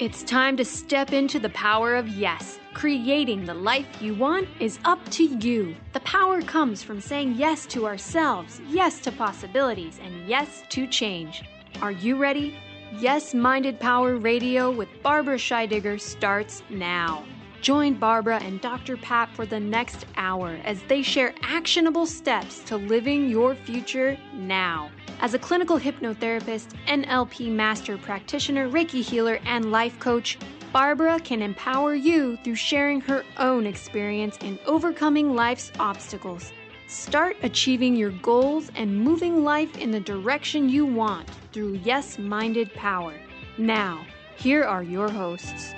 It's time to step into the power of yes. Creating the life you want is up to you. The power comes from saying yes to ourselves, yes to possibilities, and yes to change. Are you ready? Yes Minded Power Radio with Barbara Scheidegger starts now. Join Barbara and Dr. Pat for the next hour as they share actionable steps to living your future now. As a clinical hypnotherapist, NLP master practitioner, Reiki healer, and life coach, Barbara can empower you through sharing her own experience in overcoming life's obstacles. Start achieving your goals and moving life in the direction you want through Yes Minded Power. Now, here are your hosts.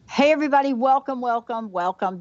Hey everybody, welcome.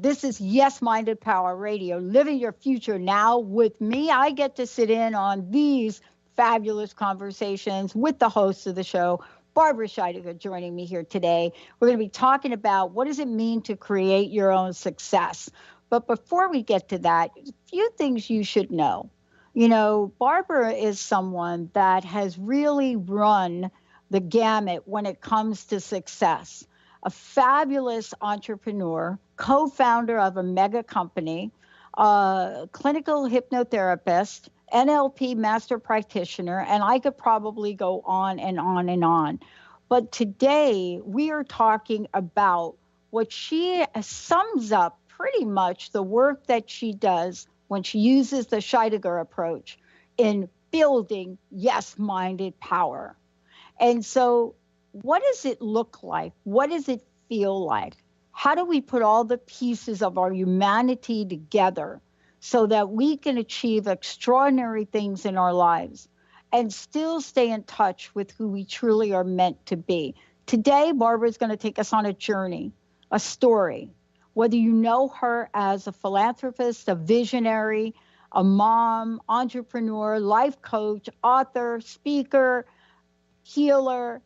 This is Yes Minded Power Radio, living your future now with me. I get to sit in on these fabulous conversations with the host of the show, Barbara Scheidegger, joining me here today. We're going to be talking about what does it mean to create your own success. But before we get to that, a few things you should know. You know, Barbara is someone that has really run the gamut when it comes to success. A fabulous entrepreneur, co-founder of a mega company, clinical hypnotherapist, NLP master practitioner, and I could probably go on and on and on. But today we are talking about what she sums up pretty much the work that she does when she uses the Scheidegger approach in building yes-minded power. And so what does it look like? What does it feel like? How do we put all the pieces of our humanity together so that we can achieve extraordinary things in our lives and still stay in touch with who we truly are meant to be? Today, Barbara is going to take us on a journey, a story. Whether you know her as a philanthropist, a visionary, a mom, entrepreneur, life coach, author, speaker, healer,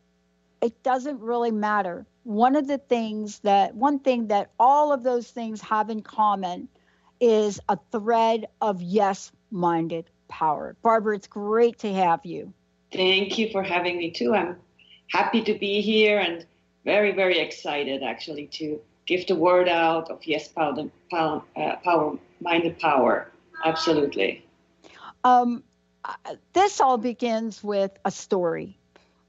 it doesn't really matter. One thing that all of those things have in common is a thread of yes-minded power. Barbara, it's great to have you. Thank you for having me too. I'm happy to be here and very, very excited actually to give the word out of yes-minded power. Absolutely. This all begins with a story.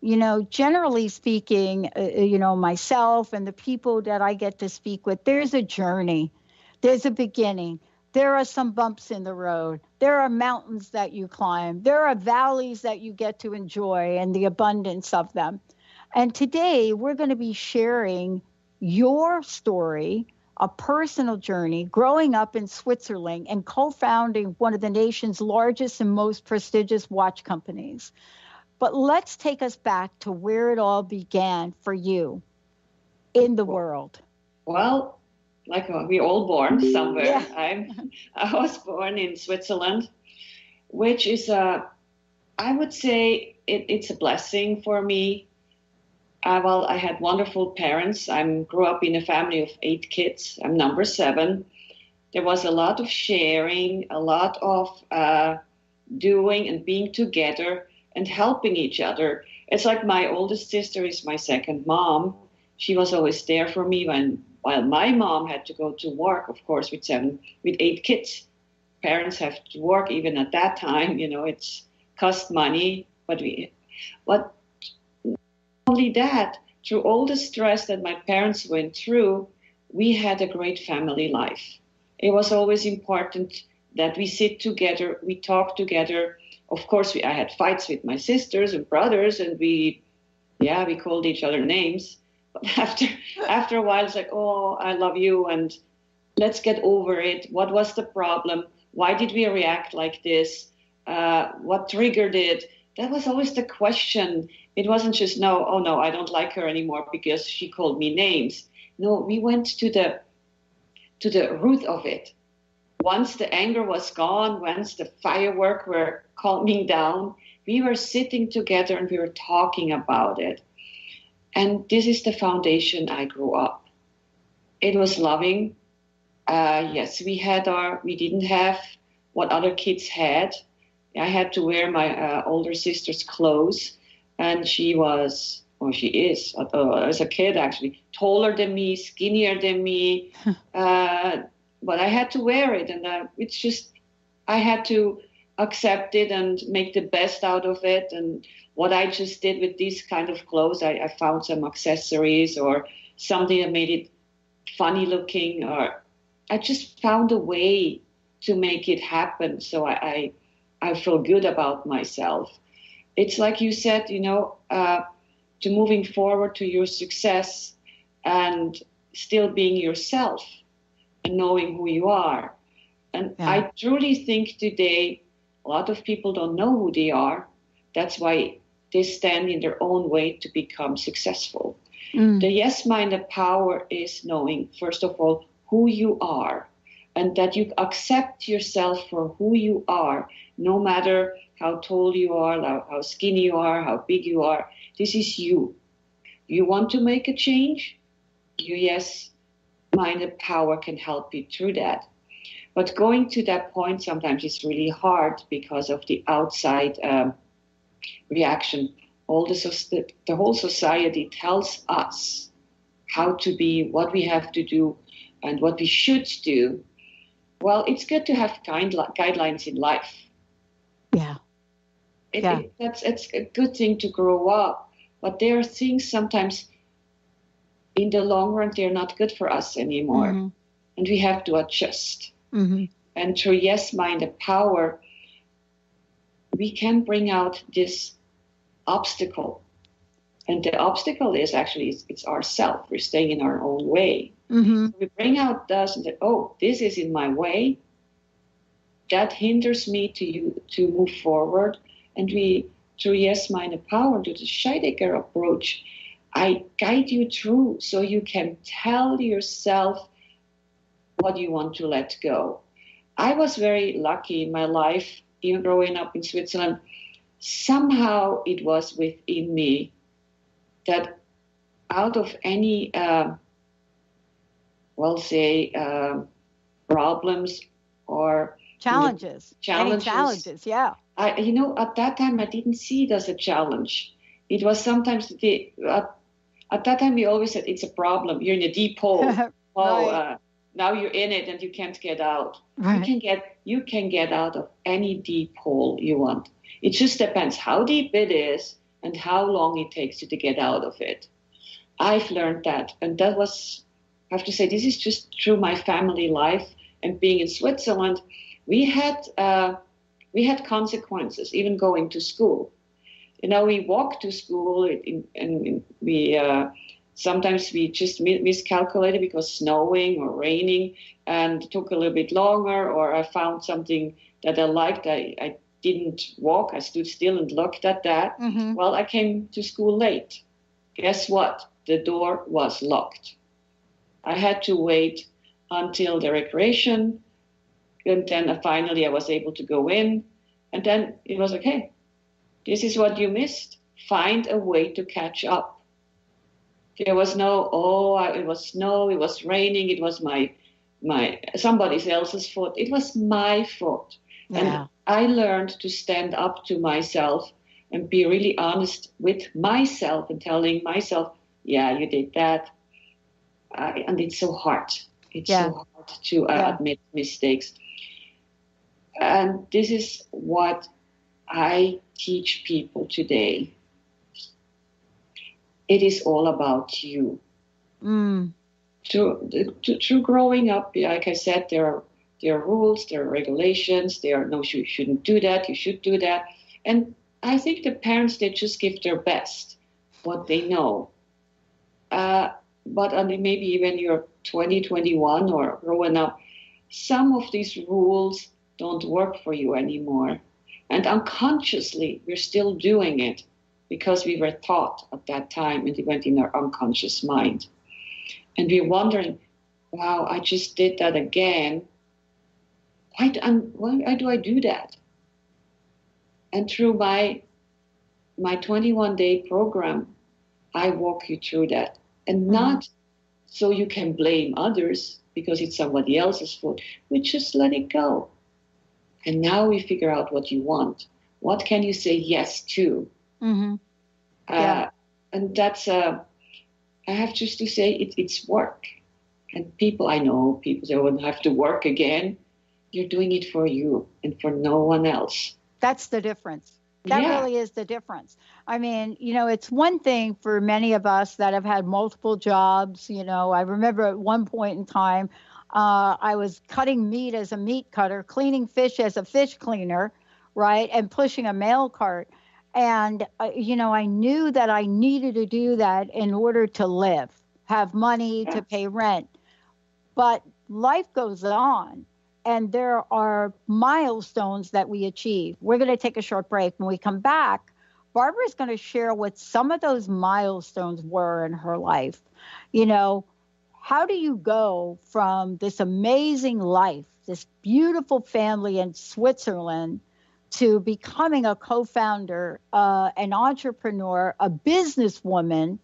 You know, generally speaking, myself and the people that I get to speak with, there's a journey, there's a beginning. There are some bumps in the road. There are mountains that you climb. There are valleys that you get to enjoy and the abundance of them. And today we're going to be sharing your story, a personal journey, growing up in Switzerland and co-founding one of the nation's largest and most prestigious watch companies. But let's take us back to where it all began for you in the world. Well, like we're all born somewhere. Yeah. I was born in Switzerland, which is I would say it's a blessing for me. I had wonderful parents. I grew up in a family of 8 kids. I'm number 7. There was a lot of sharing, a lot of doing and being together and helping each other. It's like my oldest sister is my second mom. She was always there for me while my mom had to go to work, of course, with 8 kids. Parents have to work even at that time, it's cost money. But not only that, through all the stress that my parents went through, we had a great family life. It was always important that we sit together, we talk together. Of course, I had fights with my sisters and brothers, and we called each other names. But after a while, it's like, oh, I love you, and let's get over it. What was the problem? Why did we react like this? What triggered it? That was always the question. It wasn't just, no, I don't like her anymore because she called me names. No, we went to the root of it. Once the anger was gone, once the fireworks were calming down, we were sitting together and we were talking about it. And this is the foundation I grew up. It was loving. Yes, we didn't have what other kids had. I had to wear my older sister's clothes, and she was or she is, as a kid actually, taller than me, skinnier than me. But I had to wear it, and it's just, I had to accept it and make the best out of it. And what I just did with these kind of clothes, I found some accessories or something that made it funny looking, or I just found a way to make it happen. So I feel good about myself. It's like you said, to moving forward to your success and still being yourself and knowing who you are. And I truly think today a lot of people don't know who they are. That's why they stand in their own way to become successful. The yes-minded power is knowing, first of all, who you are, and that you accept yourself for who you are, no matter how tall you are, how skinny you are, how big you are. This is you. You want to make a change? Your yes-minded power can help you through that. But going to that point sometimes is really hard because of the outside reaction. The whole society tells us how to be, what we have to do, and what we should do. Well, it's good to have guidelines in life. Yeah. It's a good thing to grow up. But there are things sometimes in the long run, they're not good for us anymore. And we have to adjust. And through yes-minded power, we can bring out this obstacle. And the obstacle is actually, it's ourself. We're staying in our own way. So we bring out this and say, oh, this is in my way. That hinders me to move forward. And we, through yes-minded power, to the Scheidegger approach, I guide you through so you can tell yourself what you want to let go. I was very lucky in my life, even growing up in Switzerland. Somehow it was within me that out of any, problems or challenges, yeah. At that time I didn't see it as a challenge. It was sometimes at that time we always said it's a problem. You're in a deep hole. Right. Now you're in it and you can't get out. Right. You can get out of any deep hole you want. It just depends how deep it is and how long it takes you to get out of it. I've learned that, and that was, I have to say, this is just through my family life and being in Switzerland. We had consequences, even going to school. We walked to school, and we sometimes we just miscalculated because snowing or raining, and it took a little bit longer. Or I found something that I liked. I didn't walk. I stood still and looked at that. Well, I came to school late. Guess what? The door was locked. I had to wait until the recreation, and then finally I was able to go in. And then it was okay. This is what you missed. Find a way to catch up. There was no, it was snow, it was raining, it was my somebody else's fault. It was my fault. Yeah. And I learned to stand up to myself and be really honest with myself and telling myself, yeah, you did that. And it's so hard. It's so hard to admit mistakes. And this is what I teach people today. It is all about you. Through growing up, like I said, there are rules, there are regulations, you shouldn't do that, you should do that. And I think the parents, they just give their best, what they know. But maybe when you're 20, 21 or growing up, some of these rules don't work for you anymore. And unconsciously, we're still doing it because we were taught at that time and it went in our unconscious mind. And we're wondering, wow, I just did that again. Why do I do that? And through my 21-day program, I walk you through that. And not so you can blame others because it's somebody else's fault. We just let it go. And now we figure out what you want. What can you say yes to? And And that's, I have just to say, it's work. And I know people say, I wouldn't have to work again. You're doing it for you and for no one else. That's the difference. That really is the difference. I mean, it's one thing for many of us that have had multiple jobs. I remember at one point in time, I was cutting meat as a meat cutter, cleaning fish as a fish cleaner, right, and pushing a mail cart. And, I knew that I needed to do that in order to live, have money to pay rent. But life goes on. And there are milestones that we achieve. We're going to take a short break. When we come back, Barbara is going to share what some of those milestones were in her life. How do you go from this amazing life, this beautiful family in Switzerland, to becoming a co-founder, an entrepreneur, a businesswoman,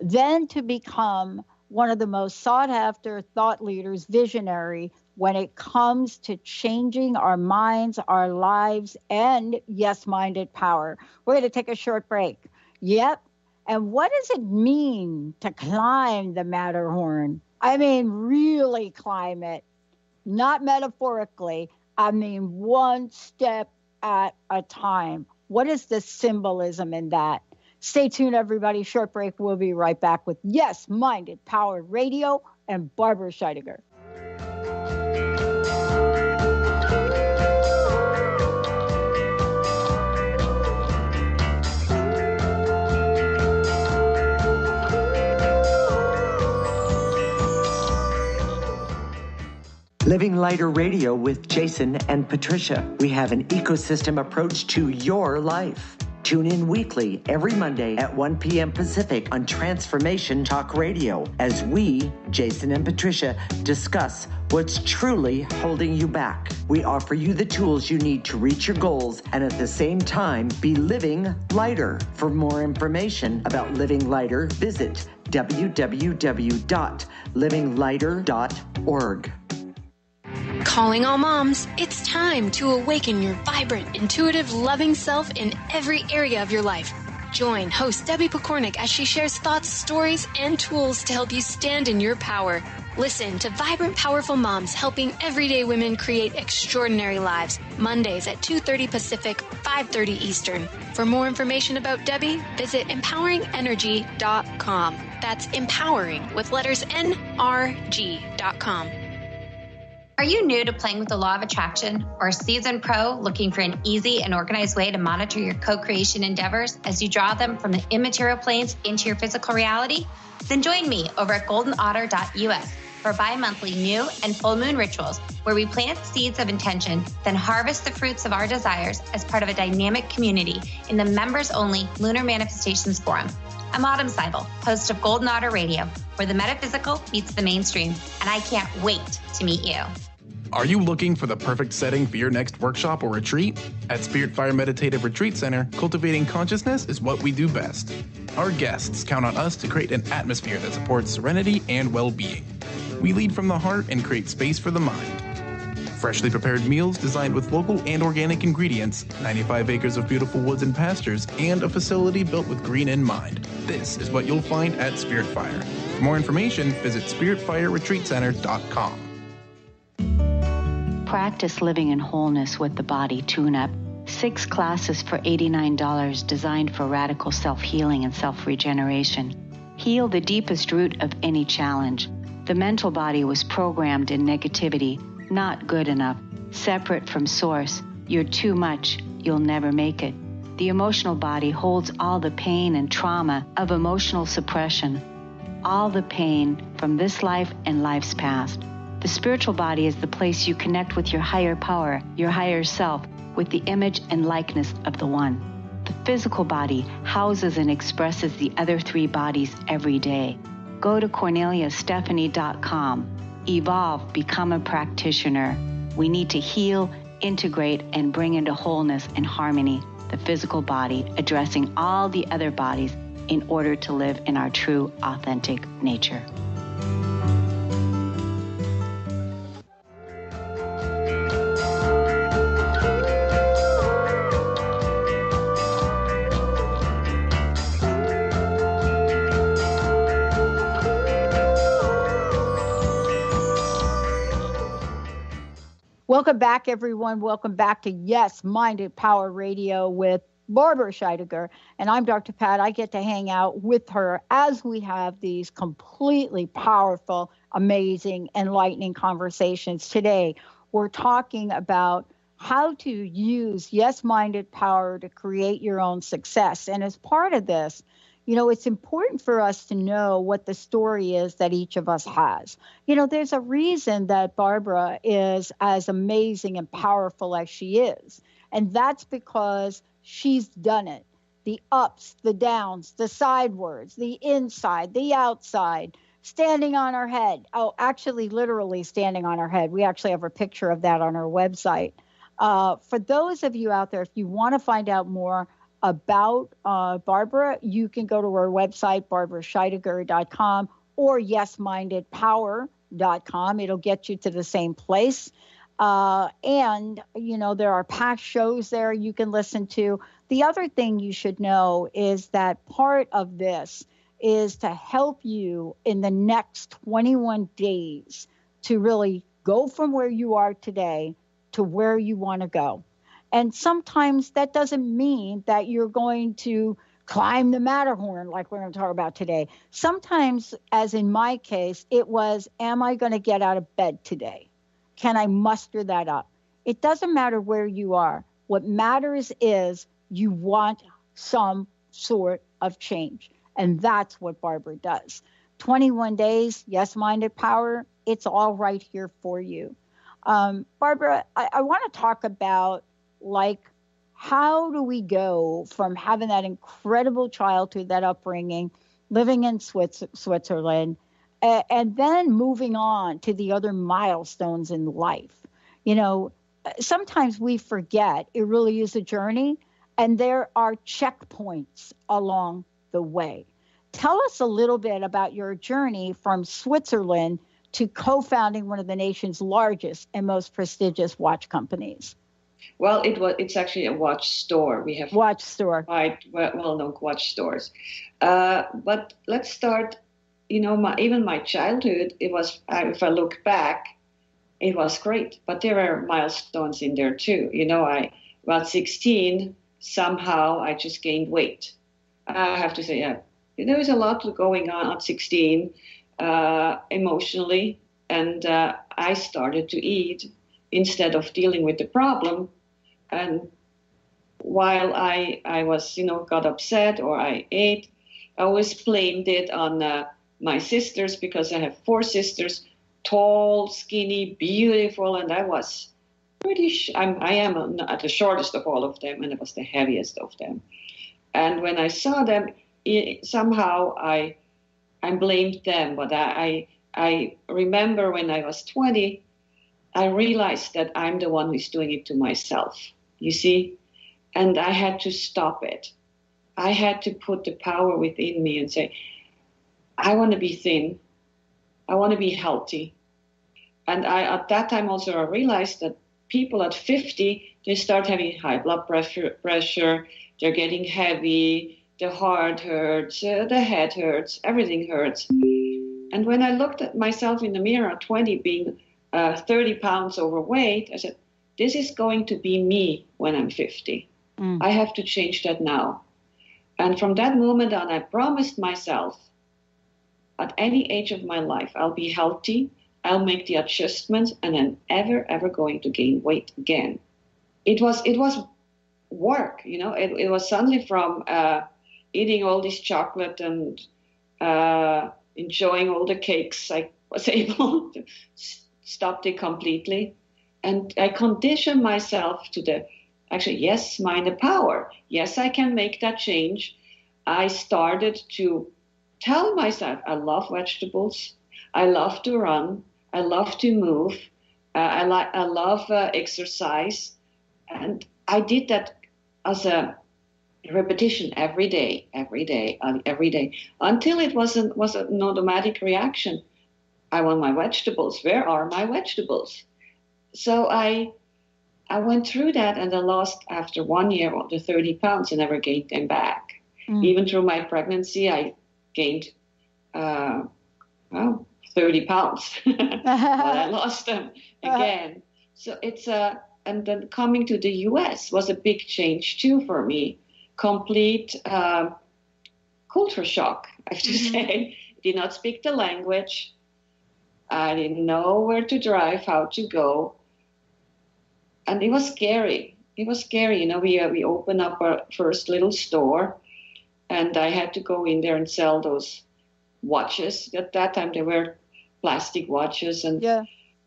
then to become one of the most sought after thought leaders, visionary, when it comes to changing our minds, our lives, and yes-minded power. We're going to take a short break. Yep. And what does it mean to climb the Matterhorn? I mean, really climb it. Not metaphorically. I mean, one step at a time. What is the symbolism in that? Stay tuned, everybody. Short break. We'll be right back with Yes-Minded Power Radio and Barbara Scheidegger. Living Lighter Radio with Jason and Patricia. We have an ecosystem approach to your life. Tune in weekly every Monday at 1 p.m. Pacific on Transformation Talk Radio as we, Jason and Patricia, discuss what's truly holding you back. We offer you the tools you need to reach your goals and at the same time be living lighter. For more information about Living Lighter, visit www.livinglighter.org. Calling all moms, it's time to awaken your vibrant, intuitive, loving self in every area of your life. Join host Debbie Pokornik as she shares thoughts, stories, and tools to help you stand in your power. Listen to Vibrant, Powerful Moms helping everyday women create extraordinary lives. Mondays at 2:30 Pacific, 5:30 Eastern. For more information about Debbie, visit empoweringenergy.com. That's empowering with letters NRG.com. Are you new to playing with the law of attraction or a seasoned pro looking for an easy and organized way to monitor your co-creation endeavors as you draw them from the immaterial planes into your physical reality? Then join me over at goldenotter.us for bi-monthly new and full moon rituals where we plant seeds of intention, then harvest the fruits of our desires as part of a dynamic community in the members-only Lunar Manifestations Forum. I'm Autumn Seibel, host of Golden Otter Radio, where the metaphysical meets the mainstream, and I can't wait to meet you. Are you looking for the perfect setting for your next workshop or retreat? At Spirit Fire Meditative Retreat Center, cultivating consciousness is what we do best. Our guests count on us to create an atmosphere that supports serenity and well-being. We lead from the heart and create space for the mind. Freshly prepared meals designed with local and organic ingredients, 95 acres of beautiful woods and pastures, and a facility built with green in mind. This is what you'll find at Spirit Fire. For more information, visit spiritfireretreatcenter.com. Practice living in wholeness with the body tune-up. 6 classes for $89 designed for radical self-healing and self-regeneration. Heal the deepest root of any challenge. The mental body was programmed in negativity, not good enough, separate from source. You're too much, you'll never make it. The emotional body holds all the pain and trauma of emotional suppression, all the pain from this life and life's past. The spiritual body is the place you connect with your higher power, your higher self, with the image and likeness of the One. The physical body houses and expresses the other 3 bodies every day. Go to CorneliaStephanie.com. Evolve, become a practitioner. We need to heal, integrate, and bring into wholeness and harmony the physical body, addressing all the other bodies in order to live in our true, authentic nature. Welcome back, everyone. Welcome back to Yes Minded Power Radio with Barbara Scheidegger. And I'm Dr. Pat. I get to hang out with her as we have these completely powerful, amazing, enlightening conversations. Today, we're talking about how to use yes-minded power to create your own success. And as part of this, it's important for us to know what the story is that each of us has. There's a reason that Barbara is as amazing and powerful as she is. And that's because she's done it. The ups, the downs, the sidewards, the inside, the outside, standing on her head. Oh, actually, literally standing on her head. We actually have a picture of that on our website. For those of you out there, if you want to find out more about Barbara, you can go to our website, barbarascheidegger.com or yesmindedpower.com. It'll get you to the same place. And there are past shows there you can listen to. The other thing you should know is that part of this is to help you in the next 21 days to really go from where you are today to where you want to go. And sometimes that doesn't mean that you're going to climb the Matterhorn like we're going to talk about today. Sometimes, as in my case, it was, am I going to get out of bed today? Can I muster that up? It doesn't matter where you are. What matters is you want some sort of change. And that's what Barbara does. 21 days, yes-minded power, it's all right here for you. Barbara, I want to talk about, how do we go from having that incredible childhood, that upbringing, living in Switzerland, and then moving on to the other milestones in life? Sometimes we forget it really is a journey, and there are checkpoints along the way. Tell us a little bit about your journey from Switzerland to co-founding one of the nation's largest and most prestigious watch companies. Well, it's actually a watch store. We have watch store. Quite well-known watch stores. But let's start. Even my childhood, it was. If I look back, it was great. But there are milestones in there too. About 16, somehow I just gained weight. I have to say, there was a lot going on at 16, emotionally, and I started to eat instead of dealing with the problem. And while I was, got upset or I ate, I always blamed it on my sisters, because I have 4 sisters, tall, skinny, beautiful, and I was pretty, I am at the shortest of all of them, and I was the heaviest of them. And when I saw them, somehow I blamed them. But I remember when I was 20, I realized that I'm the one who's doing it to myself, you see? And I had to stop it. I had to put the power within me and say, I want to be thin. I want to be healthy. And at that time also I realized that people at 50, they start having high blood pressure, they're getting heavy, the heart hurts, the head hurts, everything hurts. And when I looked at myself in the mirror at 20 being 30 pounds overweight, I said, this is going to be me when I'm 50. I have to change that now. And from that moment on, I promised myself, at any age of my life, I'll be healthy, I'll make the adjustments, and I'm ever going to gain weight again. It was work, it was suddenly from eating all this chocolate and enjoying all the cakes, I was able to stop it completely. And I conditioned myself to the, yes-minded power. Yes, I can make that change. I started to tell myself, I love vegetables. I love to run. I love to move. I love exercise. And I did that as a repetition every day, until it was an automatic reaction. I want my vegetables. Where are my vegetables? So I went through that, and I lost, after 1 year, the 30 pounds and never gained them back. Even through my pregnancy, I gained 30 pounds. But I lost them again. So and then coming to the US was a big change too for me. Complete culture shock, I have to say. Did not speak the language. I didn't know where to drive, how to go. And it was scary. It was scary. We opened up our first little store, and I had to go in there and sell those watches. At that time, they were plastic watches. And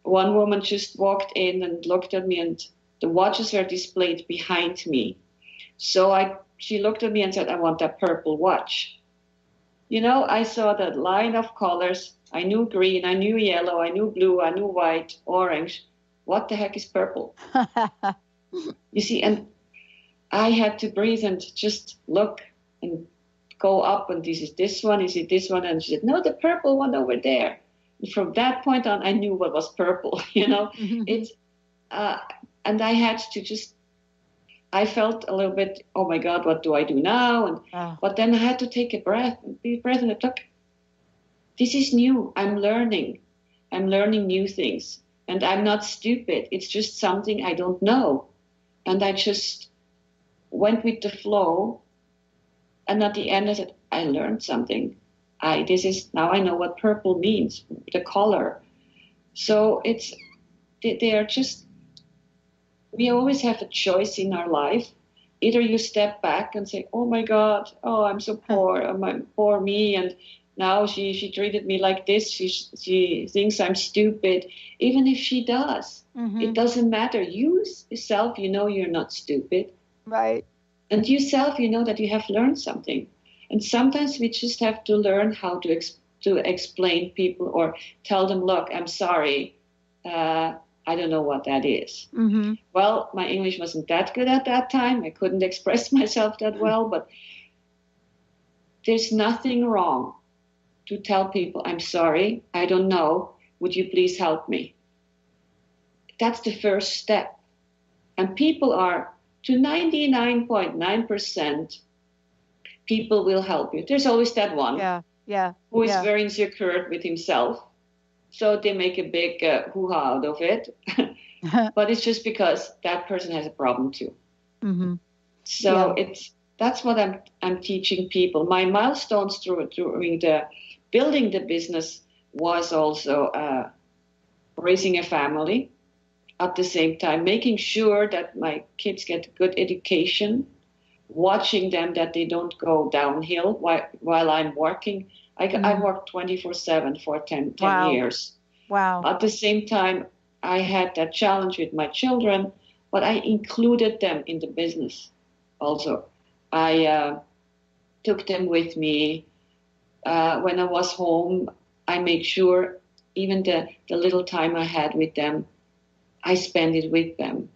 one woman just walked in and looked at me, and the watches were displayed behind me. So she looked at me and said, I want that purple watch. I saw that line of colors. I knew green, I knew yellow, I knew blue, I knew white, orange. What the heck is purple? You see, and I had to breathe and just look and go up, and is it this one? Is it this one? And she said, no, the purple one over there. And from that point on, I knew what was purple, It's, and I had to I felt a little bit, oh my God, what do I do now? But then I had to take a deep breath, and I took, this is new. I'm learning new things, and I'm not stupid. It's just something I don't know. And I just went with the flow. And at the end, I said, I learned something. Now I know what purple means, the color. So they are just, we always have a choice in our life. Either you step back and say, oh my God, I'm so poor, poor me, and now she treated me like this, she thinks I'm stupid. Even if she does, it doesn't matter. You yourself, you're not stupid. Right. And yourself, that you have learned something. And sometimes we just have to learn how to explain people or tell them, look, I'm sorry, I don't know what that is. Well, my English wasn't that good at that time. I couldn't express myself that well, but there's nothing wrong to tell people, I'm sorry, I don't know, would you please help me? That's the first step. And people are, to 99.9%, people will help you. There's always that one who is very insecure with himself. So they make a big hoo-ha out of it. But it's just because that person has a problem too. So that's what I'm teaching people. My milestones during the building the business was also raising a family, at the same time making sure that my kids get good education, watching them that they don't go downhill while I'm working. I worked 24/7 for 10 years. Wow. At the same time, I had that challenge with my children, but I included them in the business also. I took them with me. When I was home, I made sure even the little time I had with them, I spent it with them.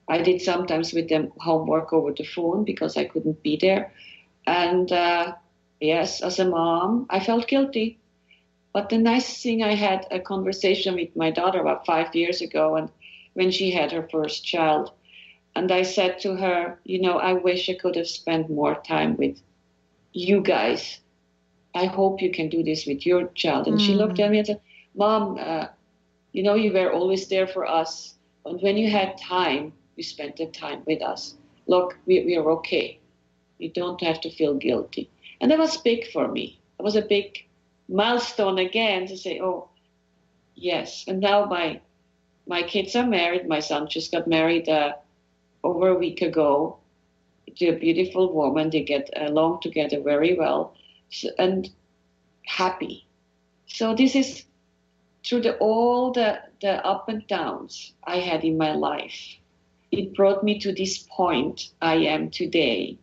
I did sometimes with them homework over the phone because I couldn't be there. And yes, as a mom, I felt guilty. But the nice thing, I had a conversation with my daughter about 5 years ago, and when she had her first child. And I said to her, I wish I could have spent more time with you guys. I hope you can do this with your child. And she looked at me and said, Mom, you were always there for us. And when you had time, you spent the time with us. Look, we are okay. You don't have to feel guilty. And that was big for me. It was a big milestone again to say, oh, yes. And now my kids are married. My son just got married over a week ago to a beautiful woman. They get along together very well and happy. So this is through all the up and downs I had in my life. It brought me to this point I am today,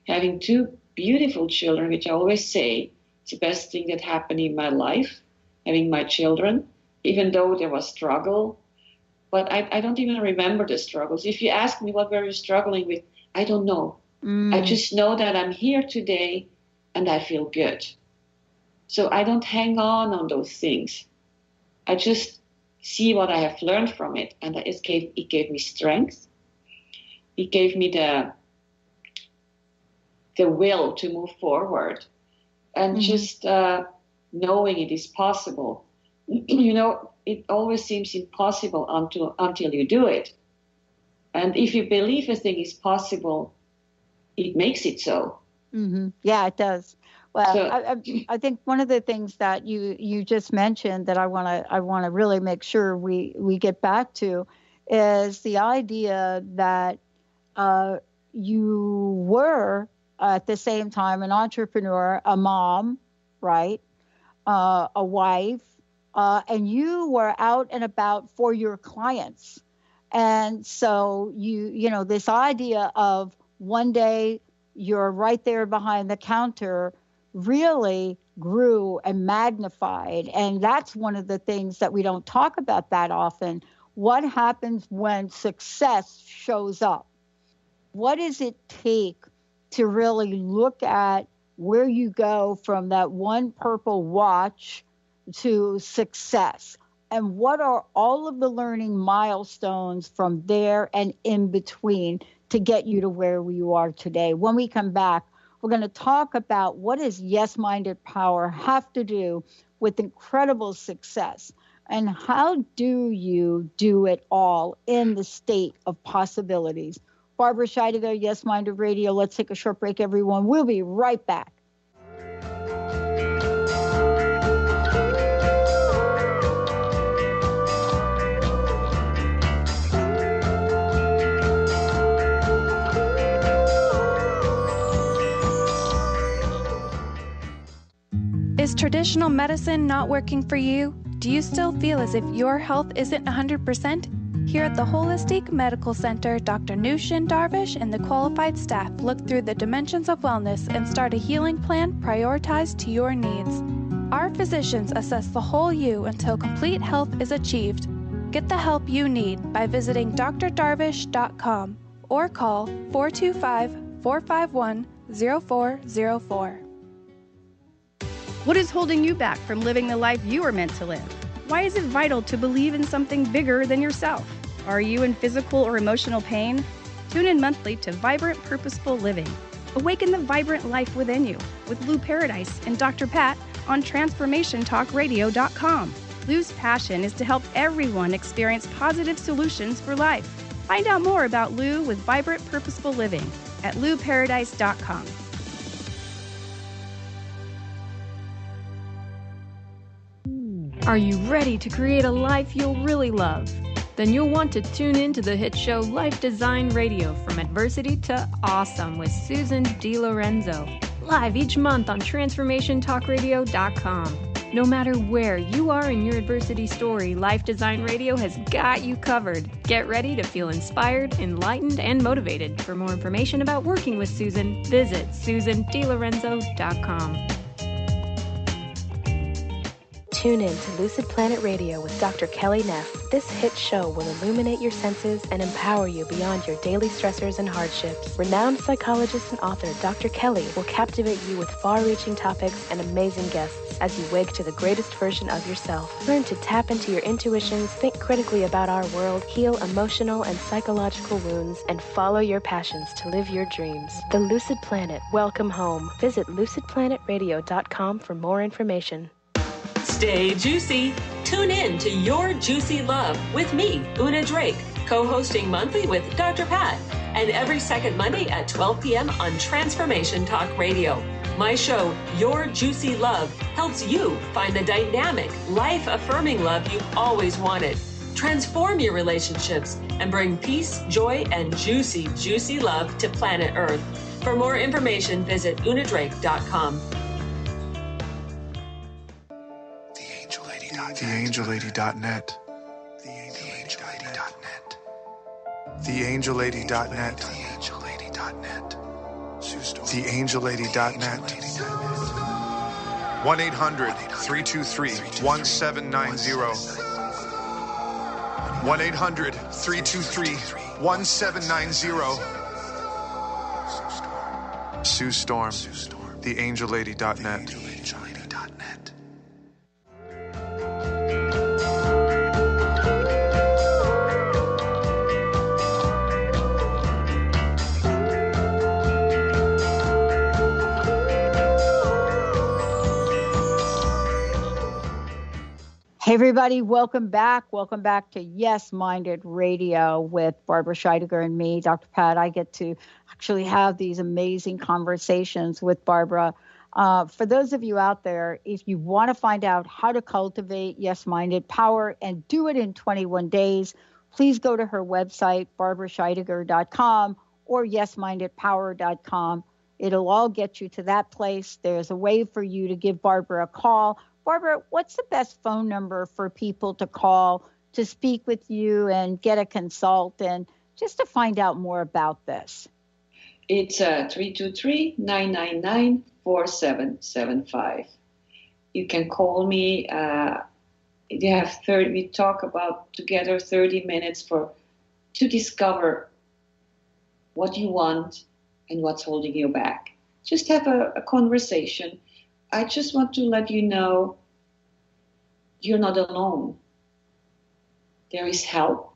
having 2 beautiful children, which I always say it's the best thing that happened in my life, having my children, even though there was struggle. But I don't even remember the struggles. If you ask me what were you struggling with, I don't know. I just know that I'm here today and I feel good. So I don't hang on those things. I just see what I have learned from it, and it gave me strength. It gave me the will to move forward, and just knowing it is possible. it always seems impossible until you do it. And if you believe a thing is possible, it makes it so. Mm-hmm. Yeah, it does. Well, so, I think one of the things that you just mentioned that I want to really make sure we get back to is the idea that you were at the same time an entrepreneur, a mom, right, a wife, and you were out and about for your clients. And so this idea of one day you're right there behind the counter really grew and magnified. And that's one of the things that we don't talk about that often. What happens when success shows up? What does it take to really look at where you go from that one purple watch to success? And what are all of the learning milestones from there and in between to get you to where you are today? When we come back, we're going to talk about what does yes-minded power have to do with incredible success, and how do you do it all in the state of possibilities? Barbara Scheidegger, Yes Minded Radio. Let's take a short break, everyone. We'll be right back. Is traditional medicine not working for you? Do you still feel as if your health isn't 100%? Here at the Holistic Medical Center, Dr. Nushin Darvish and the qualified staff look through the dimensions of wellness and start a healing plan prioritized to your needs. Our physicians assess the whole you until complete health is achieved. Get the help you need by visiting drdarvish.com or call 425-451-0404. What is holding you back from living the life you are meant to live? Why is it vital to believe in something bigger than yourself? Are you in physical or emotional pain? Tune in monthly to Vibrant Purposeful Living. Awaken the vibrant life within you with Lou Paradise and Dr. Pat on TransformationTalkRadio.com. Lou's passion is to help everyone experience positive solutions for life. Find out more about Lou with Vibrant Purposeful Living at LouParadise.com. Are you ready to create a life you'll really love? Then you'll want to tune in to the hit show Life Design Radio, From Adversity to Awesome with Susan DiLorenzo, live each month on TransformationTalkRadio.com. No matter where you are in your adversity story, Life Design Radio has got you covered. Get ready to feel inspired, enlightened, and motivated. For more information about working with Susan, visit SusanDiLorenzo.com. Tune in to Lucid Planet Radio with Dr. Kelly Neff. This hit show will illuminate your senses and empower you beyond your daily stressors and hardships. Renowned psychologist and author Dr. Kelly will captivate you with far-reaching topics and amazing guests as you wake to the greatest version of yourself. Learn to tap into your intuitions, think critically about our world, heal emotional and psychological wounds, and follow your passions to live your dreams. The Lucid Planet, welcome home. Visit lucidplanetradio.com for more information. Stay juicy. Tune in to Your Juicy Love with me, Una Drake, co-hosting monthly with Dr. Pat, and every second Monday at 12 p.m. on Transformation Talk Radio. My show, Your Juicy Love, helps you find the dynamic, life-affirming love you've always wanted. Transform your relationships and bring peace, joy, and juicy, juicy love to planet Earth. For more information, visit unadrake.com. TheAngelLady.net. TheAngelLady.net. TheAngelLady.net. 1-800-323-1790. 1-800-323-1790. Sue Storm. TheAngelLady.net. Hey, everybody, welcome back. Welcome back to Yes Minded Radio with Barbara Scheidegger and me, Dr. Pat. I get to actually have these amazing conversations with Barbara. For those of you out there, if you want to find out how to cultivate Yes Minded power and do it in 21 days, please go to her website, barbarascheidegger.com or yesmindedpower.com. It'll all get you to that place. There's a way for you to give Barbara a call. Barbara, what's the best phone number for people to call to speak with you and get a consult and just to find out more about this? It's 323-999-4775. You can call me. We talk about together 30 minutes to discover what you want and what's holding you back. Just have a conversation. I just want to let you know you're not alone. There is help.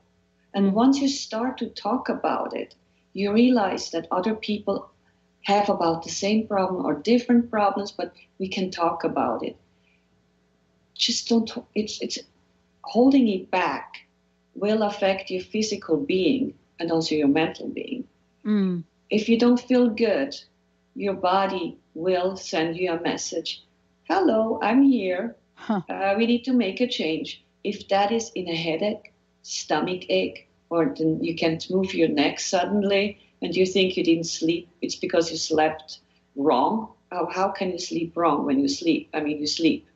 And once you start to talk about it, you realize that other people have about the same problem or different problems, but we can talk about it. Just don't, it's holding it back will affect your physical being and also your mental being. Mm. If you don't feel good, your body will send you a message. Hello, I'm here. We need to make a change. If that is in a headache, stomach ache, or then you can't move your neck suddenly and you think you didn't sleep, it's because you slept wrong. How can you sleep wrong when you sleep? I mean, you sleep.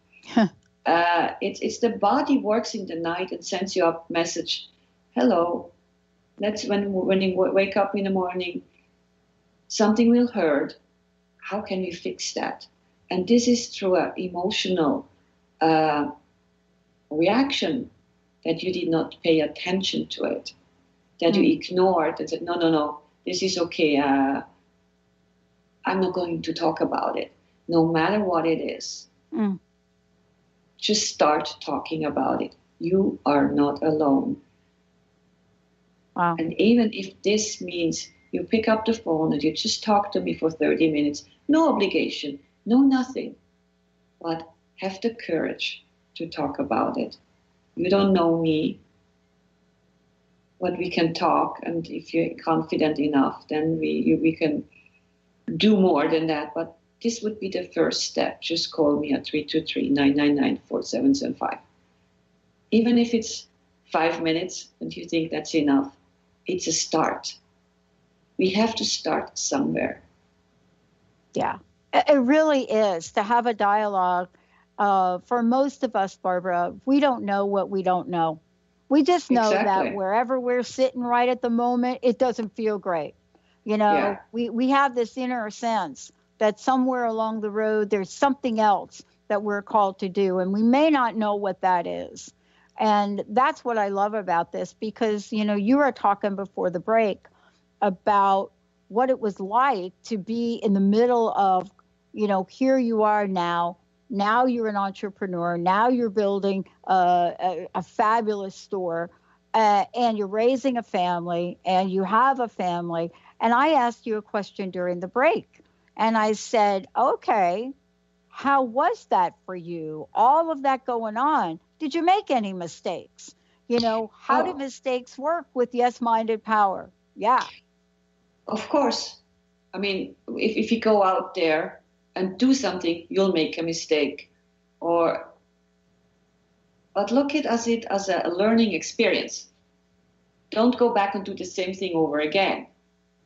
It's the body works in the night and sends you a message. Hello. That's when you wake up in the morning, something will hurt. How can we fix that? And this is through an emotional reaction that you did not pay attention to it, that you ignored and said, no, this is okay. I'm not going to talk about it, no matter what it is. Just start talking about it. You are not alone. Wow. And even if this means you pick up the phone and you just talk to me for 30 minutes, no obligation, no nothing, but have the courage to talk about it. You don't know me, but we can talk, and if you're confident enough, then we can do more than that. But this would be the first step. Just call me at 323-999-4775. Even if it's 5 minutes and you think that's enough, it's a start. We have to start somewhere. Yeah, it really is to have a dialogue. For most of us, Barbara, we don't know what we don't know. We just know that wherever we're sitting right at the moment, it doesn't feel great. You know, we have this inner sense that somewhere along the road, there's something else that we're called to do. And we may not know what that is. And that's what I love about this, because, you know, you were talking before the break about what it was like to be in the middle of, you know, here you are now. Now you're an entrepreneur. Now you're building a fabulous store, and you're raising a family, and you have a family. And I asked you a question during the break, and I said, okay, how was that for you? All of that going on. Did you make any mistakes? You know, how do mistakes work with yes-minded power? Yeah. Of course. I mean, if you go out there and do something, you'll make a mistake. But look at it as a learning experience. Don't go back and do the same thing over again.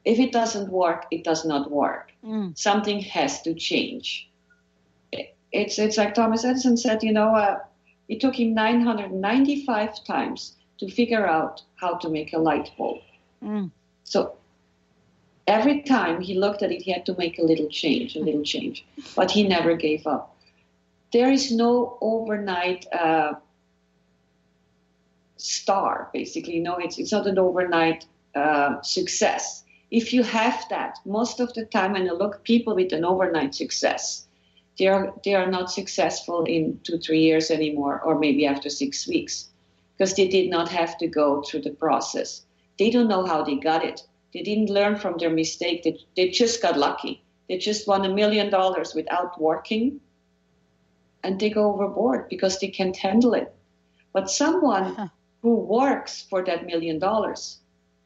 If it doesn't work, it does not work. Something has to change. It's like Thomas Edison said, you know, it took him 995 times to figure out how to make a light bulb. So every time he looked at it, he had to make a little change, but he never gave up. There is no overnight star, basically. No, it's not an overnight success. If you have that, most of the time when you look people with an overnight success, they are not successful in 2-3 years anymore, or maybe after 6 weeks, because they did not have to go through the process. They don't know how they got it. They didn't learn from their mistake. They just got lucky. They just won $1 million without working, and they go overboard because they can't handle it. But someone who works for that $1 million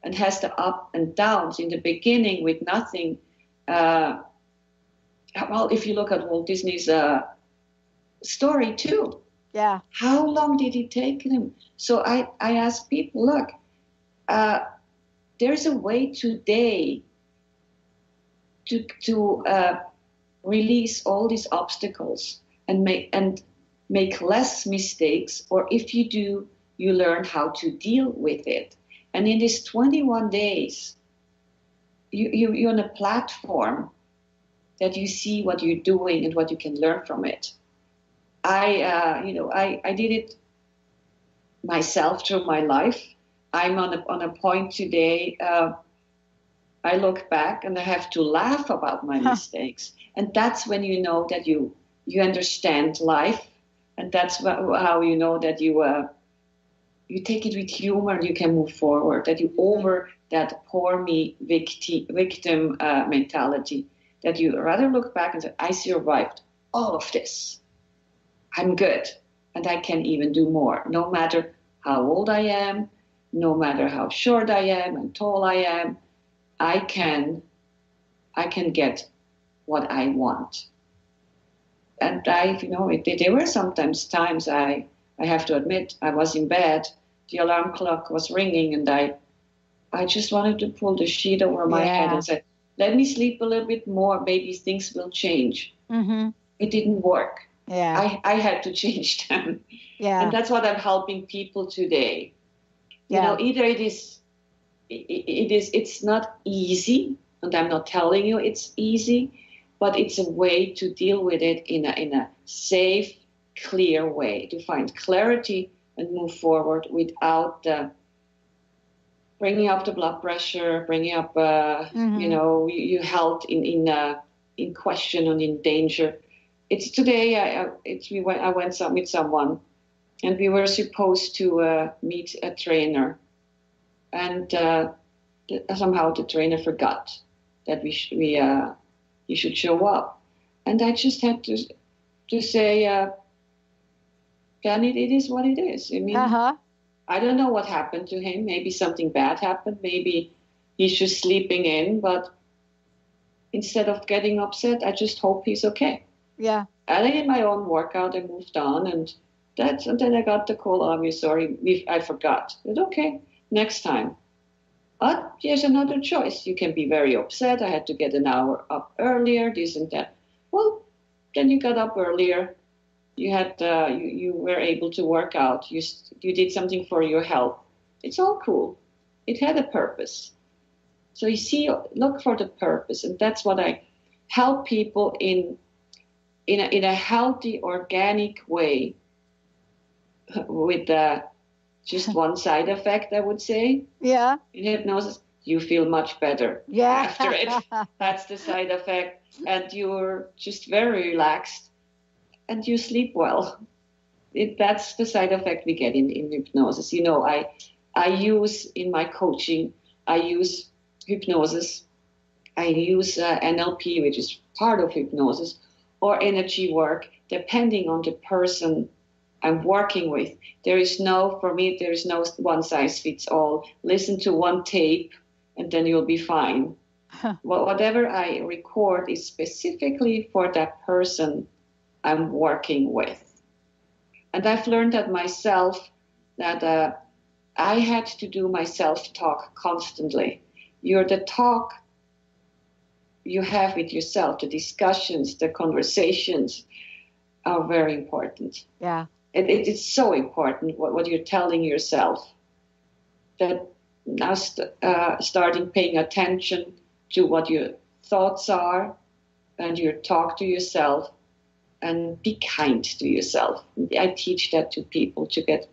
and has the up and downs in the beginning with nothing, well, if you look at Walt Disney's story too, yeah, how long did it take him? So I ask people, look, there's a way today to release all these obstacles and make less mistakes, or if you do, you learn how to deal with it. And in these 21 days, you're on a platform that you see what you're doing and what you can learn from it. I did it myself through my life. I'm on a point today. I look back and I have to laugh about my mistakes, and that's when you know that you understand life, and that's how you know that you take it with humor and you can move forward. That you over that poor me victim mentality. That you rather look back and say, I survived all of this. I'm good, and I can even do more. No matter how old I am, no matter how short I am and tall I am, I can get what I want. And there were sometimes times I have to admit, I was in bed, the alarm clock was ringing, and I just wanted to pull the sheet over my head and say, let me sleep a little bit more, maybe things will change. Mm-hmm. It didn't work. Yeah. I had to change them. Yeah. And that's what I'm helping people today. Yeah. Either it's not easy, and I'm not telling you it's easy, but it's a way to deal with it in a safe, clear way, to find clarity and move forward without bringing up the blood pressure, bringing up your health in question and in danger. It's today. I went with someone, and we were supposed to meet a trainer, and somehow the trainer forgot that he should show up, and I just had to say, Danny, it is what it is. I mean, I don't know what happened to him. Maybe something bad happened. Maybe he's just sleeping in. But instead of getting upset, I just hope he's okay. Yeah. I did my own workout and moved on, and then I got the call. Oh, I'm sorry, I forgot. I said, okay, next time. But here's another choice. You can be very upset. I had to get an hour up earlier, this and that. Well, then you got up earlier. You had you were able to work out. You did something for your health. It's all cool. It had a purpose. So you see, look for the purpose, and that's what I help people in a healthy, organic way, with just one side effect, I would say. Yeah. In hypnosis, you feel much better after it. That's the side effect, and you're just very relaxed. And you sleep well. That's the side effect we get in hypnosis. I use in my coaching, I use hypnosis. I use NLP, which is part of hypnosis, or energy work, depending on the person I'm working with. For me, there is no one size fits all. Listen to one tape and then you'll be fine. Whatever I record is specifically for that person I'm working with. And I've learned that myself, that I had to do my self-talk constantly. The talk you have with yourself, the discussions, the conversations are very important. Yeah. It's so important what you're telling yourself. That now starting paying attention to what your thoughts are and your talk to yourself, and be kind to yourself. I teach that to people, to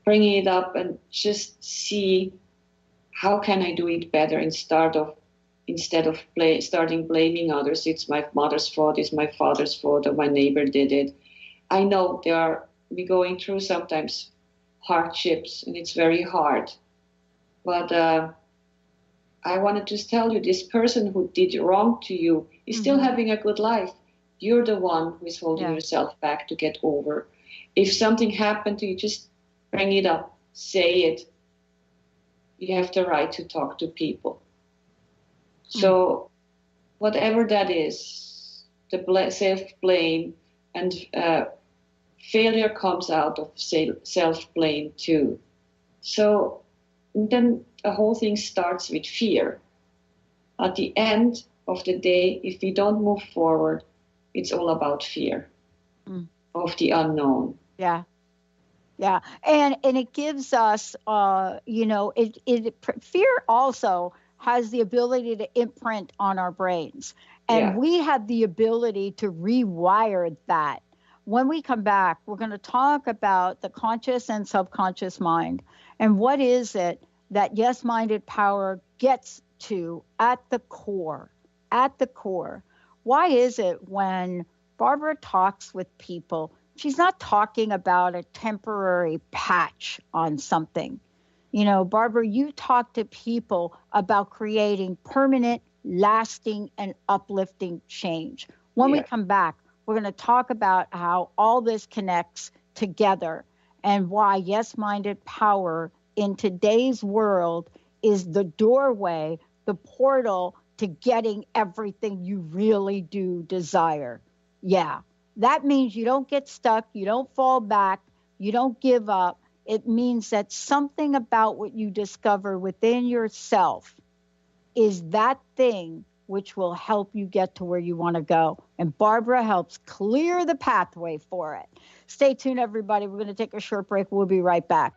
bringing it up and just see how can I do it better instead of starting blaming others. It's my mother's fault, it's my father's fault, or my neighbor did it. I know we're going through sometimes hardships, and it's very hard. But I want to just tell you, this person who did wrong to you is still having a good life. You're the one who is holding yourself back to get over. If something happened to you, just bring it up, say it. You have the right to talk to people. So whatever that is, the self-blame and failure comes out of self-blame too. So then the whole thing starts with fear. At the end of the day, if we don't move forward, it's all about fear of the unknown. Yeah. Yeah. And it gives us, fear also has the ability to imprint on our brains. And we have the ability to rewire that. When we come back, we're going to talk about the conscious and subconscious mind. And what is it that yes-minded power gets to at the core? At the core. Why is it when Barbara talks with people, she's not talking about a temporary patch on something? You know, Barbara, you talk to people about creating permanent, lasting, and uplifting change. When we come back, we're going to talk about how all this connects together and why yes-minded power in today's world is the doorway, the portal to getting everything you really do desire. Yeah, that means you don't get stuck, you don't fall back, you don't give up. It means that something about what you discover within yourself is that thing which will help you get to where you want to go. And Barbara helps clear the pathway for it. Stay tuned, everybody. We're going to take a short break. We'll be right back.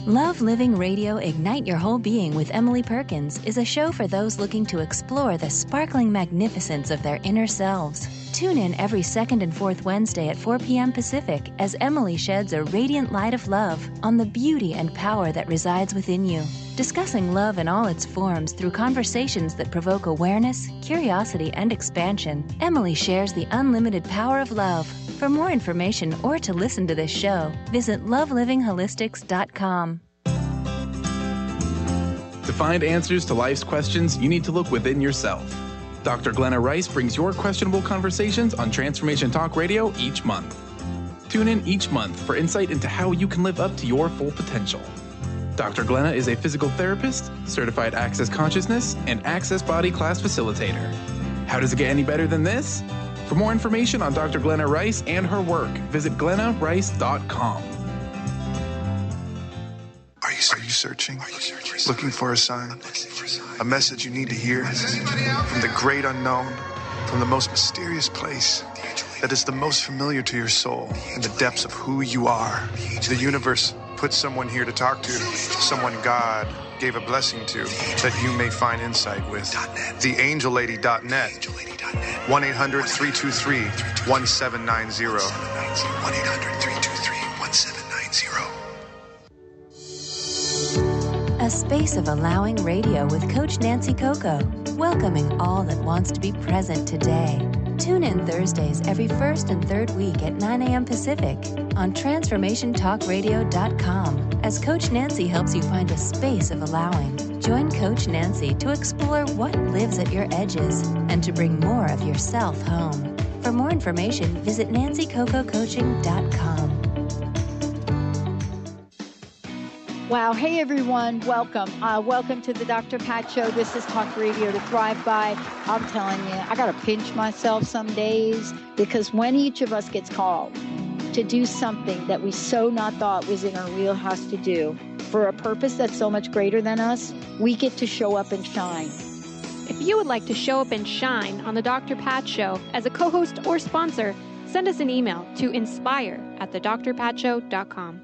Love Living Radio Ignite Your Whole Being with Emily Perkins is a show for those looking to explore the sparkling magnificence of their inner selves. Tune in every second and fourth Wednesday at 4 p.m. Pacific as Emily sheds a radiant light of love on the beauty and power that resides within you. Discussing love in all its forms through conversations that provoke awareness, curiosity, and expansion, Emily shares the unlimited power of love. For more information or to listen to this show, visit lovelivingHolistics.com. To find answers to life's questions, you need to look within yourself. Dr. Glenna Rice brings your questionable conversations on Transformation Talk Radio each month. Tune in each month for insight into how you can live up to your full potential. Dr. Glenna is a physical therapist, certified Access Consciousness, and Access Body Class facilitator. How does it get any better than this? For more information on Dr. Glenna Rice and her work, visit glennarice.com. Are you searching? Looking for a sign? A message you need to hear from the great unknown, from the most mysterious place that is the most familiar to your soul in the depths of who you are. The universe put someone here to talk to, someone God gave a blessing to, that you may find insight with. TheAngelLady.net. 1-800-323-1790. 1-800-323-1790. A space of allowing radio with Coach Nancy Coco, welcoming all that wants to be present today. Tune in Thursdays every first and third week at 9 a.m. Pacific on TransformationTalkRadio.com as Coach Nancy helps you find a space of allowing. Join Coach Nancy to explore what lives at your edges and to bring more of yourself home. For more information, visit NancyCocoCoaching.com. Wow. Hey, everyone. Welcome. Welcome to the Dr. Pat Show. This is Talk Radio to Thrive By. I'm telling you, I got to pinch myself some days because when each of us gets called to do something that we so not thought was in our wheelhouse to do for a purpose that's so much greater than us, we get to show up and shine. If you would like to show up and shine on the Dr. Pat Show as a co-host or sponsor, send us an email to inspire@thedrpatshow.com.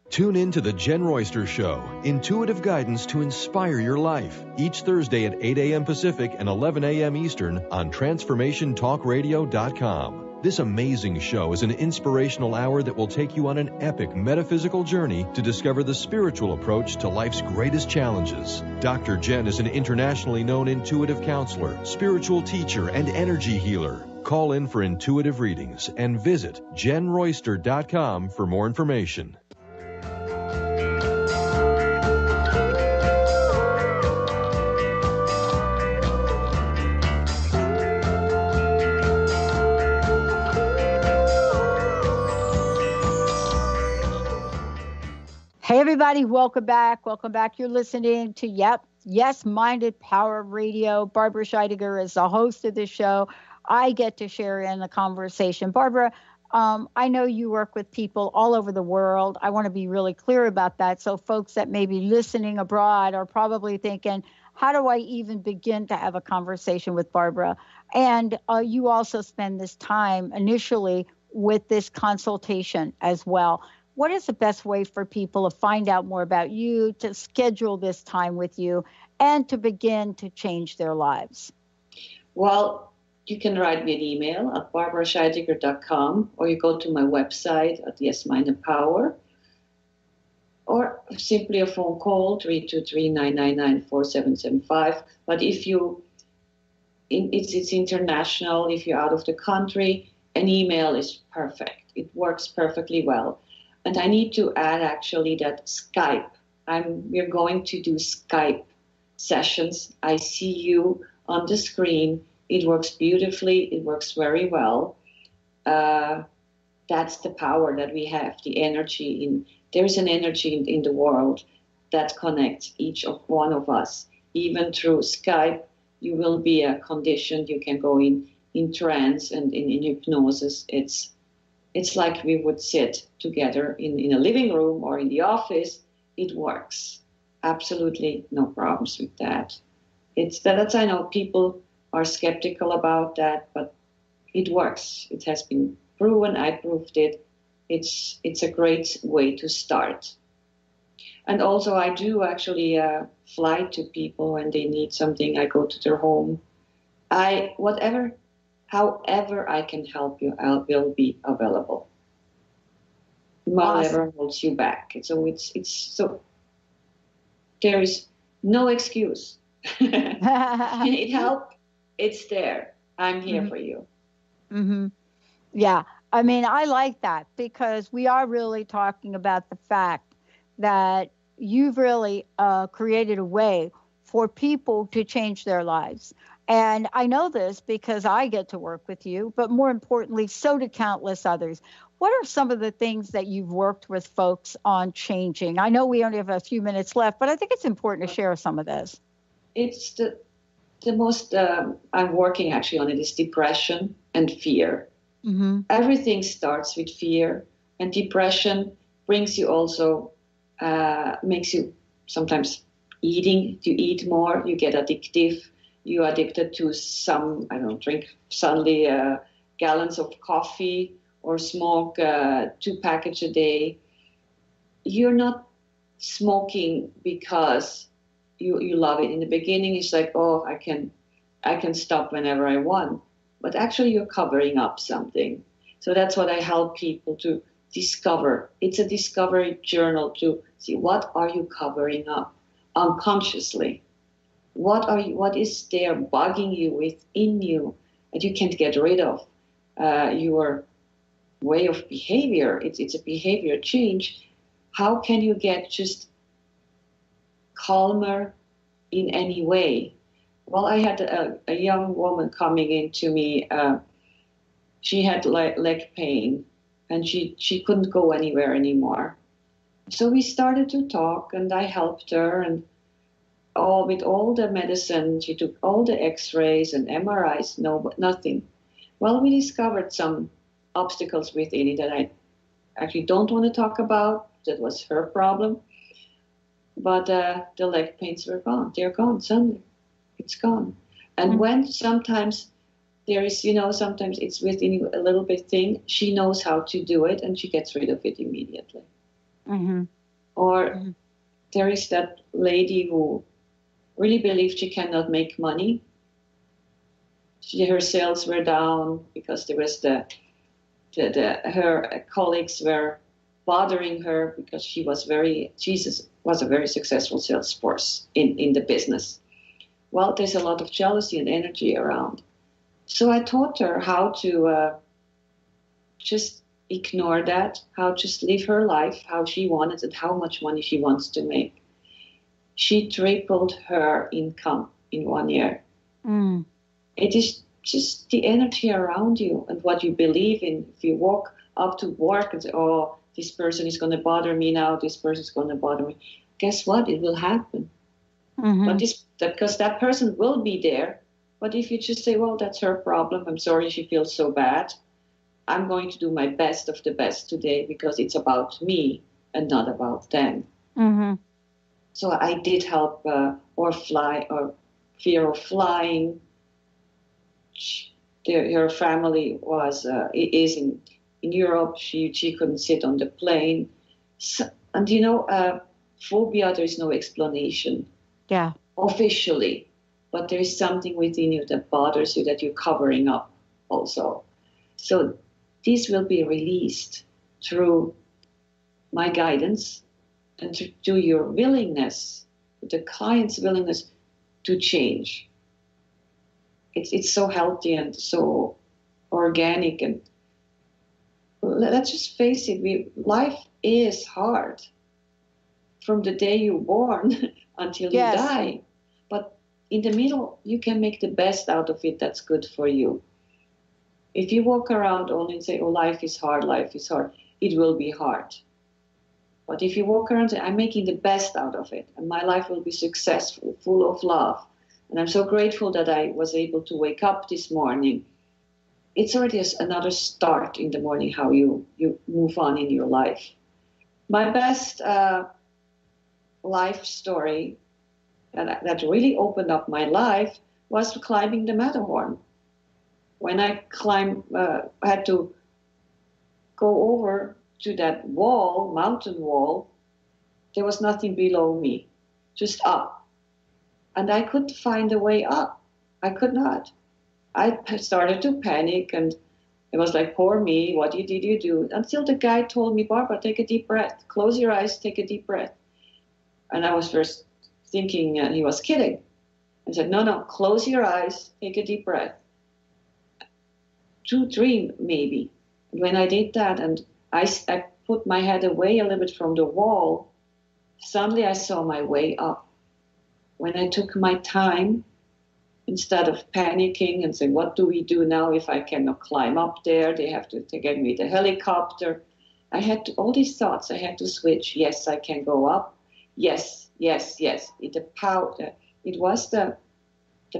Tune in to The Jen Royster Show, intuitive guidance to inspire your life, each Thursday at 8 a.m. Pacific and 11 a.m. Eastern on TransformationTalkRadio.com. This amazing show is an inspirational hour that will take you on an epic metaphysical journey to discover the spiritual approach to life's greatest challenges. Dr. Jen is an internationally known intuitive counselor, spiritual teacher, and energy healer. Call in for intuitive readings and visit jenroyster.com for more information. Hey, everybody, welcome back. Welcome back. You're listening to, Yes Minded Power Radio. Barbara Scheidegger is the host of this show. I get to share in the conversation. Barbara, I know you work with people all over the world. I want to be really clear about that. So folks that may be listening abroad are probably thinking, how do I even begin to have a conversation with Barbara? And you also spend this time initially with this consultation as well. What is the best way for people to find out more about you, to schedule this time with you, and to begin to change their lives? Well, you can write me an email at barbarascheidegger.com, or you go to my website at Yes Minded Power, or simply a phone call, 323-999-4775. But if it's international, if you're out of the country, an email is perfect. It works perfectly well. And I need to add actually that Skype. We're going to do Skype sessions. I see you on the screen. It works beautifully. It works very well. That's the power that we have, the energy. There's an energy in the world that connects each of one of us. Even through Skype, you will be conditioned. You can go in trance and in hypnosis. It's like we would sit together in a living room or in the office. It works. Absolutely no problems with that. I know people are skeptical about that, but it works. It has been proven. I proved it. It's a great way to start. And also I do actually fly to people when they need something. I go to their home. However I can help you, I will be available. Whatever holds you back. So there is no excuse. You need help, it's there. I'm here for you. Mm-hmm. Yeah. I mean, I like that because we are really talking about the fact that you've really created a way for people to change their lives. And I know this because I get to work with you, but more importantly, so do countless others. What are some of the things that you've worked with folks on changing? I know we only have a few minutes left, but I think it's important to share some of this. It's the most, I'm working actually on it, is depression and fear. Mm-hmm. Everything starts with fear, and depression brings you also, makes you sometimes you eat more, you get addictive. You're addicted to drink suddenly gallons of coffee or smoke 2 packages a day. You're not smoking because you love it. In the beginning, it's like, oh, I can stop whenever I want. But actually, you're covering up something. So that's what I help people to discover. It's a discovery journal to see what are you covering up unconsciously. What is there bugging you within you that you can't get rid of? Your way of behavior, it's a behavior change. How can you get just calmer in any way? Well, I had a young woman coming in to me. She had leg pain, and she couldn't go anywhere anymore. So we started to talk, and I helped her, and with all the medicine, she took all the x-rays and MRIs, nothing. Well, we discovered some obstacles within it that I actually don't want to talk about. That was her problem. But the leg pains were gone. They're gone suddenly. It's gone. And when sometimes there is, sometimes it's within a little bit thing, she knows how to do it and she gets rid of it immediately. Mm-hmm. Or there is that lady who really believed she cannot make money. Her sales were down because there was her colleagues were bothering her because Jesus was a very successful salesperson in the business. Well, there's a lot of jealousy and energy around. So I taught her how to just ignore that, how to just live her life, how she wanted it, how much money she wants to make. She tripled her income in 1 year. It is just the energy around you and what you believe in. If you walk up to work and say, oh, this person is going to bother me now, this person is going to bother me, guess what? It will happen. But because that person will be there. But if you just say, well, that's her problem, I'm sorry she feels so bad, I'm going to do my best of the best today because it's about me and not about them. So I did help or fear of flying. Her family is in Europe. She couldn't sit on the plane. So, and phobia, there is no explanation. Yeah. Officially. But there is something within you that bothers you that you're covering up also. So these will be released through my guidance and through your willingness, the client's willingness to change. It's so healthy and so organic. And let's just face it, life is hard from the day you're born until you die. But in the middle, you can make the best out of it that's good for you. If you walk around only and say, oh, life is hard, it will be hard. But if you walk around and say, I'm making the best out of it, and my life will be successful, full of love, and I'm so grateful that I was able to wake up this morning, it's already another start in the morning, how you move on in your life. My best life story that really opened up my life was climbing the Matterhorn. When I had to go over to that mountain wall, there was nothing below me, just up. And I couldn't find a way up. I could not. I started to panic, and it was like, poor me, what did you do? Until the guy told me, Barbara, take a deep breath. Close your eyes, take a deep breath. And I was first thinking he was kidding. I said, no, close your eyes, take a deep breath. 2, 3 maybe. And when I did that and I put my head away a little bit from the wall, suddenly I saw my way up. When I took my time, instead of panicking and saying, what do we do now if I cannot climb up there? They have to get me the helicopter. I had all these thoughts. I had to switch. Yes, I can go up. Yes. It was the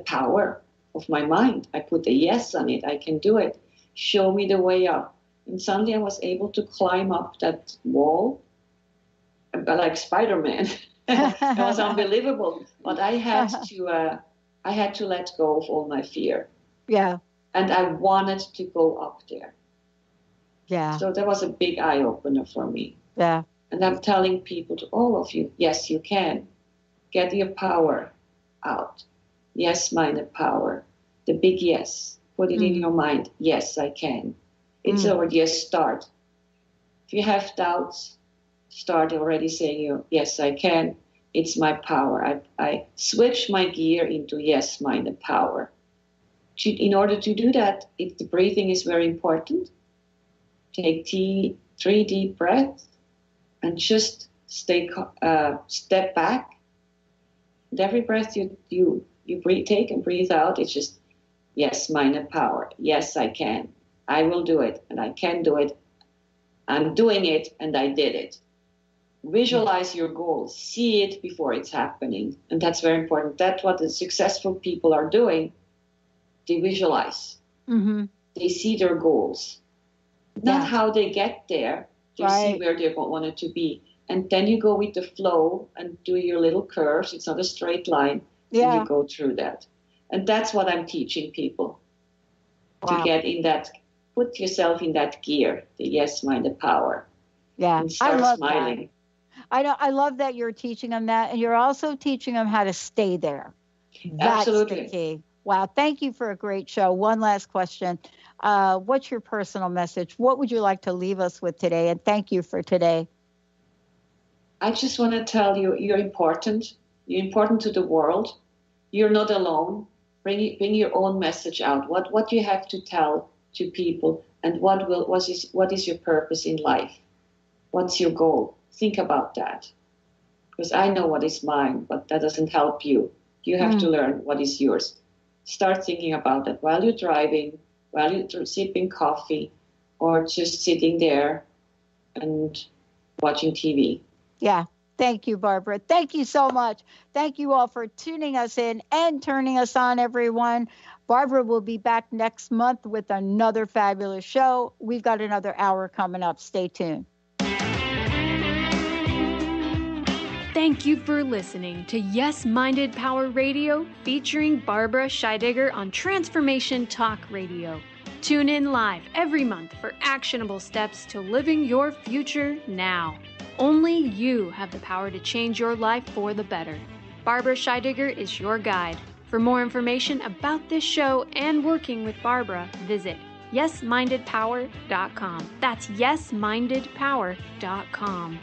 power of my mind. I put a yes on it. I can do it. Show me the way up. And suddenly I was able to climb up that wall like Spider-Man. It was unbelievable. But I had to let go of all my fear. Yeah. And I wanted to go up there. Yeah. So that was a big eye-opener for me. Yeah. And I'm telling people, to all of you, yes, you can. Get your power out. Yes-minded power. The big yes. Put it in your mind. Yes, I can. It's already a start. If you have doubts, start already saying, yes, I can. It's my power. I switch my gear into yes-minded power. In order to do that, the breathing is very important. Take 3 deep breaths and just step back. And every breath you take and breathe out, it's just yes-minded power. Yes, I can. I will do it, and I can do it. I'm doing it, and I did it. Visualize your goals. See it before it's happening. And that's very important. That's what the successful people are doing. They visualize. Mm-hmm. They see their goals. Not how they get there. They see where they wanted to be. And then you go with the flow and do your little curves. It's not a straight line. Yeah. And you go through that. And that's what I'm teaching people. To get in that, put yourself in that gear, the yes-minded power. Yeah, and start I love smiling. That. I love that you're teaching them that, and you're also teaching them how to stay there. That's Absolutely. the key. Wow, thank you for a great show. One last question. What's your personal message? What would you like to leave us with today? And thank you for today. I just want to tell you, you're important. You're important to the world. You're not alone. Bring your own message out. What you have to tell to people, and what is your purpose in life? What's your goal? Think about that. Because I know what is mine, but that doesn't help you. You have to learn what is yours. Start thinking about that while you're driving, while you're sipping coffee, or just sitting there and watching TV. Yeah. Thank you, Barbara. Thank you so much. Thank you all for tuning us in and turning us on, everyone. Barbara will be back next month with another fabulous show. We've got another hour coming up. Stay tuned. Thank you for listening to Yes Minded Power Radio, featuring Barbara Scheidegger on Transformation Talk Radio. Tune in live every month for actionable steps to living your future now. Only you have the power to change your life for the better. Barbara Scheidegger is your guide. For more information about this show and working with Barbara, visit yesmindedpower.com. That's yesmindedpower.com.